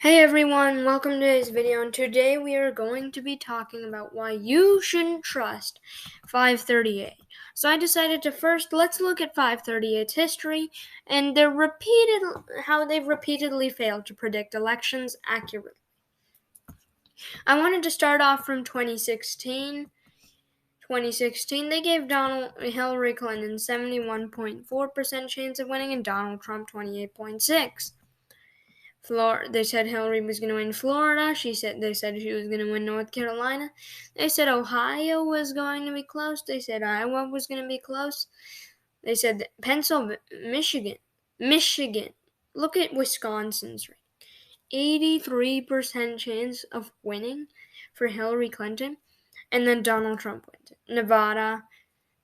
Hey everyone, welcome to today's video, and today we are going to be talking about why you shouldn't trust 538. So I decided to let's look at 538's history and how they've repeatedly failed to predict elections accurately. I wanted to start off from 2016. 2016, they gave Hillary Clinton 71.4% chance of winning and Donald Trump 28.6%. They said Hillary was going to win Florida. They said she was going to win North Carolina. They said Ohio was going to be close. They said Iowa was going to be close. They said Pennsylvania, Michigan. Look at Wisconsin's rate. 83% chance of winning for Hillary Clinton, and then Donald Trump wins it. Nevada,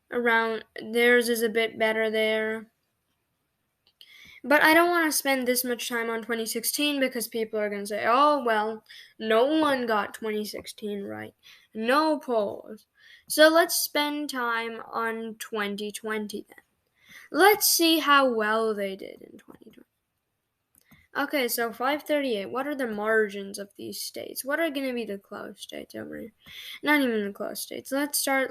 theirs is a bit better there. But I don't want to spend this much time on 2016 because people are going to say, oh, well, no one got 2016 right. No polls. So let's spend time on 2020 then. Let's see how well they did in 2020. Okay, so 538, what are the margins of these states? What are going to be the close states over here? Not even the close states. Let's talk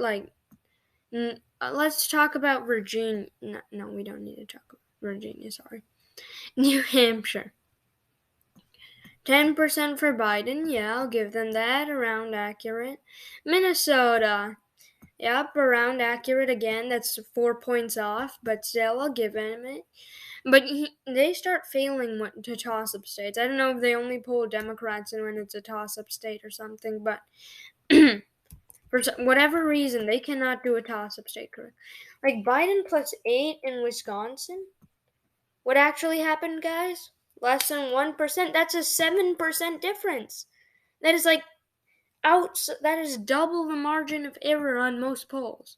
about Virginia. No, we don't need to talk about Virginia, sorry. New Hampshire. 10% for Biden, yeah, I'll give them that, around accurate. Minnesota, yep, around accurate again, that's 4 points off, but still, I'll give them it. But they start failing to toss-up states. I don't know if they only poll Democrats and when it's a toss-up state or something, but for whatever reason, they cannot do a toss-up state correct. Like Biden plus 8 in Wisconsin? What actually happened, guys? Less than 1%. That's a 7% difference. That is that is double the margin of error on most polls.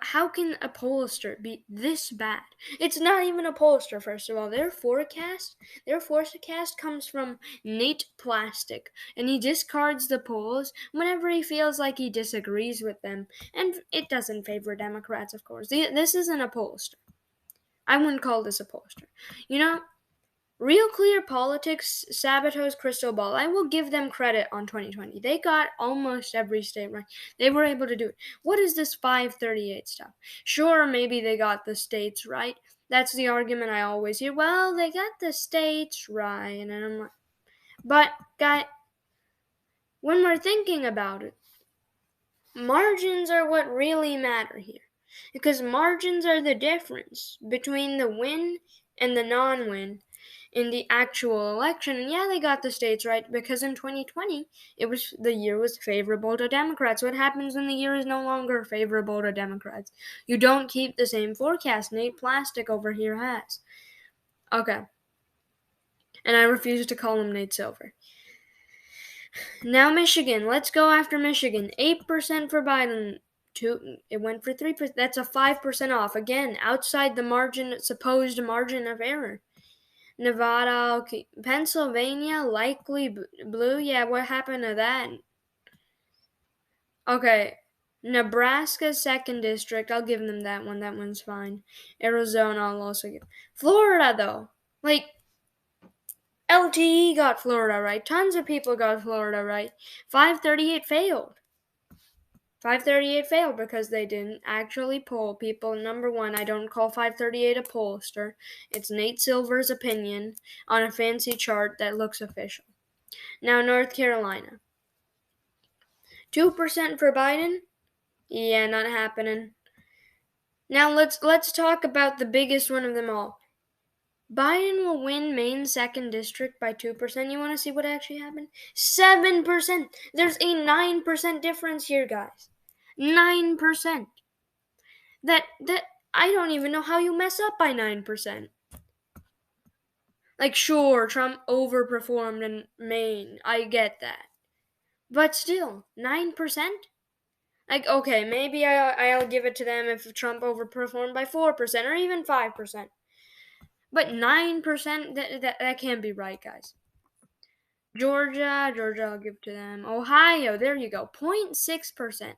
How can a pollster be this bad? It's not even a pollster, first of all. Their forecast comes from Nate Plastic, and he discards the polls whenever he feels like he disagrees with them, and it doesn't favor Democrats, of course. This isn't a pollster. I wouldn't call this a pollster. Real Clear Politics Sabato's crystal ball. I will give them credit on 2020. They got almost every state right. They were able to do it. What is this 538 stuff? Sure, maybe they got the states right. That's the argument I always hear. Well, they got the states right. And I'm like, but, guy, when we're thinking about it, margins are what really matter here. Because margins are the difference between the win and the non-win in the actual election. And yeah, they got the states right because in 2020, the year was favorable to Democrats. What happens when the year is no longer favorable to Democrats? You don't keep the same forecast Nate Plastic over here has. Okay. And I refuse to call him Nate Silver. Now Michigan. Let's go after Michigan. 8% for Biden. It went for 3%. That's a 5% off. Again, outside the supposed margin of error. Nevada, okay. Pennsylvania, likely blue. Yeah, what happened to that? Okay. Nebraska, 2nd District. I'll give them that one. That one's fine. Arizona, I'll also give. Florida, though. LTE got Florida right. Tons of people got Florida right. 538 failed. 538 failed because they didn't actually poll people. Number one, I don't call 538 a pollster. It's Nate Silver's opinion on a fancy chart that looks official. Now, North Carolina. 2% for Biden? Yeah, not happening. Now, let's talk about the biggest one of them all. Biden will win Maine 2nd District by 2%. You want to see what actually happened? 7%! There's a 9% difference here, guys. 9%. That I don't even know how you mess up by 9%. Sure, Trump overperformed in Maine. I get that. But still, 9%? Okay, maybe I'll give it to them if Trump overperformed by 4% or even 5%. But 9%, that can't be right, guys. Georgia, I'll give to them. Ohio, there you go, 0.6%.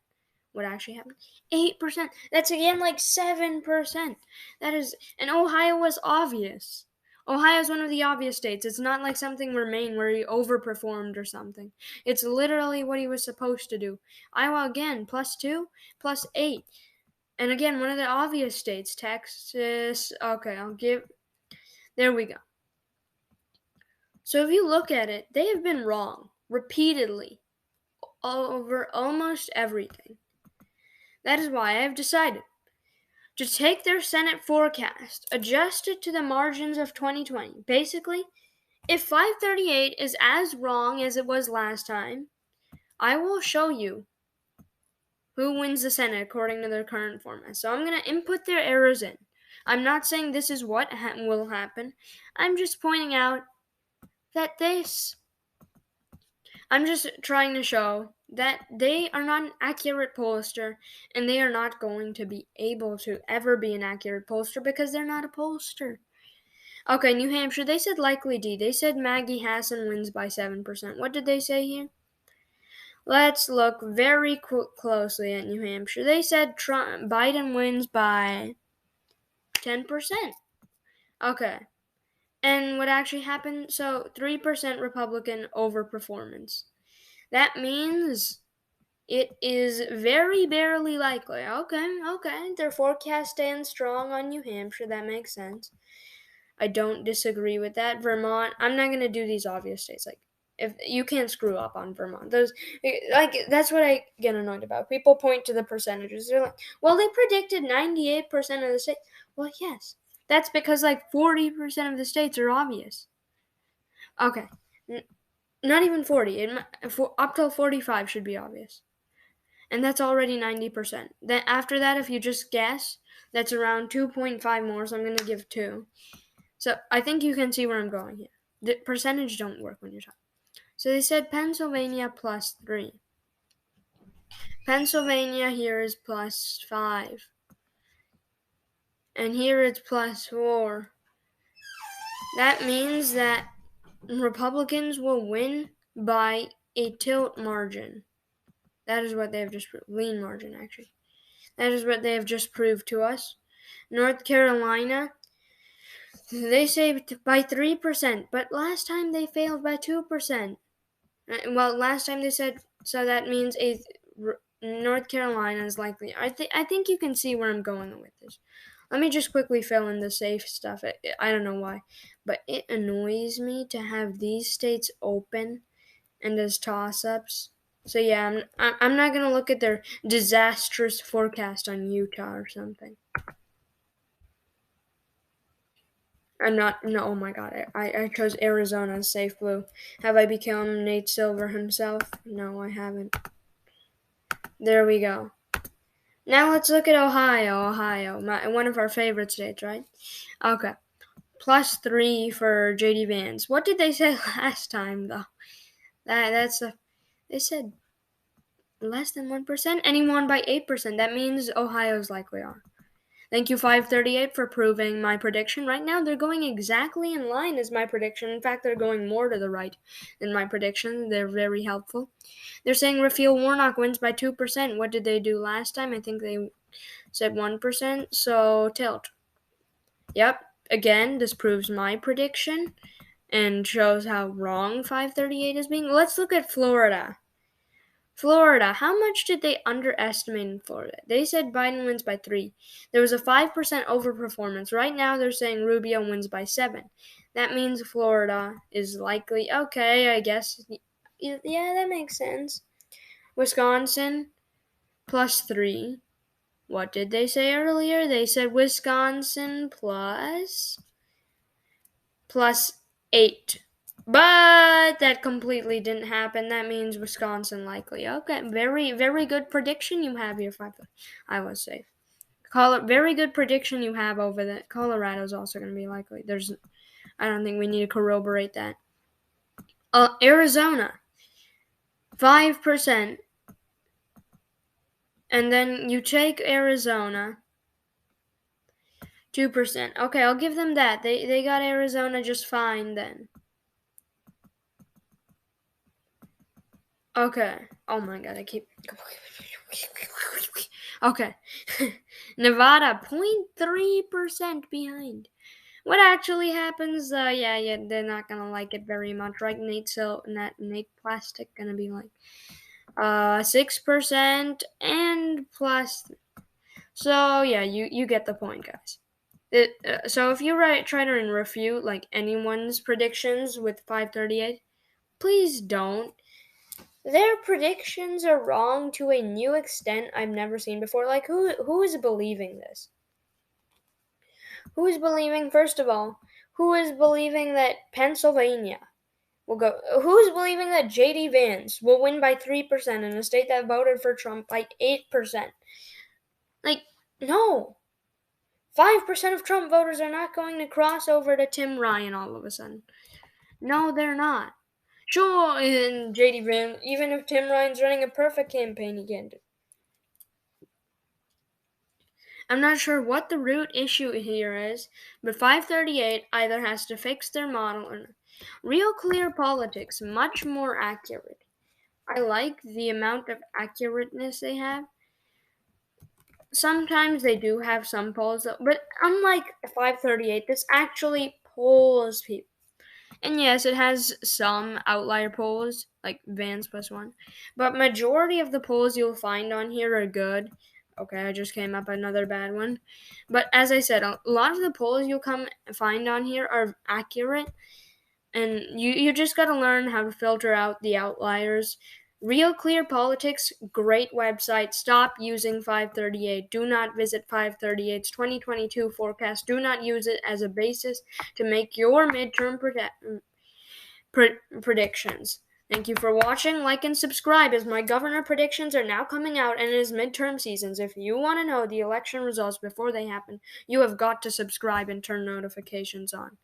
What actually happened? 8%. That's again 7%. And Ohio was obvious. Ohio's one of the obvious states. It's not like something where Maine where he overperformed or something. It's literally what he was supposed to do. Iowa again, +2, +8. And again, one of the obvious states, Texas. Okay, there we go. So if you look at it, they have been wrong repeatedly over almost everything. That is why I have decided to take their Senate forecast, adjust it to the margins of 2020. Basically, if 538 is as wrong as it was last time, I will show you who wins the Senate according to their current format. So I'm going to input their errors in. I'm not saying this is what will happen. I'm just pointing out that I'm just trying to show that they are not an accurate pollster, and they are not going to be able to ever be an accurate pollster because they're not a pollster. Okay, New Hampshire, they said likely D. They said Maggie Hassan wins by 7%. What did they say here? Let's look very closely at New Hampshire. They said Biden wins by 10%. Okay. And what actually happened? So 3% Republican overperformance. That means it is very barely likely. Okay. Their forecast stands strong on New Hampshire. That makes sense. I don't disagree with that. Vermont, I'm not going to do these obvious states. Like, if you can't screw up on Vermont. That's what I get annoyed about. People point to the percentages. They're like, well, they predicted 98% of the states. Well, yes. That's because 40% of the states are obvious. Okay. Not even 40. Up till 45 should be obvious. And that's already 90%. Then after that, if you just guess, that's around 2.5 more, so I'm going to give 2. So I think you can see where I'm going here. The percentage don't work when you're talking. So they said Pennsylvania +3. Pennsylvania here is +5. And here it's +4. That means that Republicans will win by a tilt margin. That is what they have just proved. Lean margin, actually. That is what they have just proved to us. North Carolina, they say by 3%, but last time they failed by 2%. Well, last time they said, so that means North Carolina is likely. I think you can see where I'm going with this. Let me just quickly fill in the safe stuff. I don't know why, but it annoys me to have these states open and as toss-ups. So yeah, I'm not gonna look at their disastrous forecast on Utah or something. I'm not. No, oh my god, I chose Arizona as safe blue. Have I become Nate Silver himself? No, I haven't. There we go. Now let's look at Ohio. One of our favorite states, right? Okay. +3 for JD Vance. What did they say last time though? They said less than 1%, and he won by 8%. That means Ohio's likely on. Thank you, 538, for proving my prediction. Right now, they're going exactly in line as my prediction. In fact, they're going more to the right than my prediction. They're very helpful. They're saying Raphael Warnock wins by 2%. What did they do last time? I think they said 1%. So, tilt. Yep. Again, this proves my prediction and shows how wrong 538 is being. Let's look at Florida. Florida, how much did they underestimate in Florida? They said Biden wins by 3. There was a 5% overperformance. Right now, they're saying Rubio wins by 7. That means Florida is likely. Okay, I guess. Yeah, that makes sense. Wisconsin, +3. What did they say earlier? They said Wisconsin +8. But that completely didn't happen. That means Wisconsin likely. Okay, very, very good prediction you have here, 5. I was safe. Very good prediction you have over that. Colorado's also going to be likely. I don't think we need to corroborate that. Arizona, 5%. And then you take Arizona, 2%. Okay, I'll give them that. They got Arizona just fine then. Okay. Oh my god, I keep. Okay. Nevada, 0.3% behind. What actually happens? Yeah, they're not gonna like it very much, right? Nate Plastic gonna be like 6% and plus. So yeah, you get the point, guys. So if you try to refute like anyone's predictions with 538, please don't. Their predictions are wrong to a new extent I've never seen before. Like who is believing this? Who is believing first of all? Who is believing that Pennsylvania will go? Who is believing that JD Vance will win by 3% in a state that voted for Trump by 8%? Like no. 5% of Trump voters are not going to cross over to Tim Ryan all of a sudden. No, they're not. Sure, and JD Vance, even if Tim Ryan's running a perfect campaign, he can't do. I'm not sure what the root issue here is, but 538 either has to fix their model or not. Real Clear Politics, much more accurate. I like the amount of accurateness they have. Sometimes they do have some polls, but unlike 538, this actually polls people. And yes, it has some outlier polls, like Vans plus one. But majority of the polls you'll find on here are good. Okay, I just came up another bad one. But as I said, a lot of the polls you'll find on here are accurate. And you just gotta learn how to filter out the outliers. Real Clear Politics, great website. Stop using 538. Do not visit 538's 2022 forecast. Do not use it as a basis to make your midterm predictions. Thank you for watching. Like and subscribe as my governor predictions are now coming out and it is midterm seasons. If you want to know the election results before they happen, you have got to subscribe and turn notifications on.